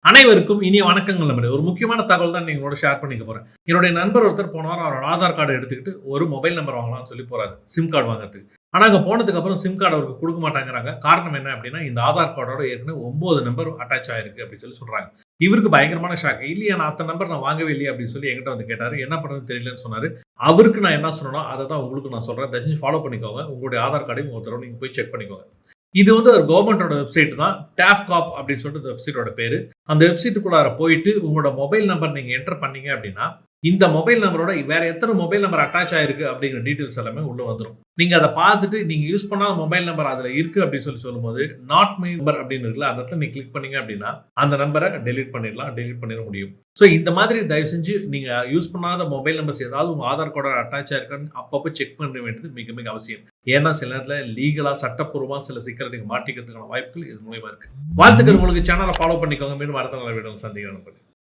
அனைவருக்கும் இனிய வணக்கங்கள் நண்பரே. ஒரு முக்கியமான தகவல் தான் நீங்களோட ஷேர் பண்ணிக்க போறேன். என்னுடைய நண்பர் ஒருத்தர் போன வாரம் அவரோட ஆதார் கார்டு எடுத்துக்கிட்டு ஒரு மொபைல் நம்பர் வாங்கலாம்னு சொல்லி போறாரு. சிம் கார்டு வாங்குறதுக்கு. ஆனா அங்க போனதுக்கு அப்புறம் சிம் கார்டு அவருக்கு குடுக்க மாட்டாங்கறாங்க. காரணம் என்ன அப்படின்னா, இந்த ஆதார் கார்டோட ஏற்கனவே 9 நம்பர் அட்டாச் ஆயிருக்கு அப்படின்னு சொல்லி சொல்றாங்க. இவருக்கு பயங்கரமான ஷாக். இல்லையா நான் அத்தன நம்பர் நான் வாங்கவே இல்லையே அப்படின்னு சொல்லி என்கிட்ட வந்து கேட்டாரு. என்ன பண்றதுன்னு தெரியலன்னு சொன்னாரு. அவருக்கு நான் என்ன சொன்னேனோ அத தான் உங்களுக்கும் நான் சொல்றேன். தயவு செஞ்சு ஃபாலோ பண்ணிக்கோங்க. உங்களுடைய ஆதார் கார்டையும் ஒரு தடவ நீங்க போய் செக் பண்ணிக்கோங்க. இது வந்து ஒரு கவர்மெண்டோட வெப்சைட் தான். டாஃப்காப் அப்படின்னு சொல்லிட்டு இந்த வெப்சைட்டோட பேரு. அந்த வெப்சைட்டுக்குள்ளார போயிட்டு உங்களோட மொபைல் நம்பர் நீங்க என்டர் பண்ணீங்க அப்படின்னா, இந்த மொபைல் நம்பரோட வேற எத்தன மொபைல் நம்பர் அட்டாச் ஆயிருக்கு அப்படிங்கிற டீடைல்ஸ் எல்லாமே உள்ள வந்துரும். நீங்க அத பார்த்துட்டு நீங்க யூஸ் பண்ணாத மொபைல் நம்பர் அதுல இருக்கு அப்படின்னு சொல்லும்போது, நாட் மை நம்பர் அப்படின்னு இருக்குல்ல, அந்த இடத்துல நீங்க கிளிக் பண்ணீங்க அப்படின்னா, அந்த நம்பர டெலீட் பண்ணிடலாம். டெலீட் பண்ணிற முடியும். சோ இந்த மாதிரி தயவு செஞ்சு நீங்க யூஸ் பண்ணாத மொபைல் நம்பர்ஸ் ஏதாவது உங்க ஆதார் கார்டோட அட்டாச் ஆயிருக்கான்னு அப்பப்போ செக் பண்ண வேண்டியது மிக மிக அவசியம். ஏன்னா சில நேரத்துல லீகலா சட்டப்பூர்வமா சில சிக்கல நீங்க மாட்டிக்கிறதுக்கான வாய்ப்புகள் இது மூலியமா இருக்கு. வாழ்த்துக்கள் உங்களுக்கு சேனலை ஃபாலோ பண்ணிக்கோங்க. மீண்டும் அடுத்த நல்ல வீடியோல சந்திக்கிறேன்.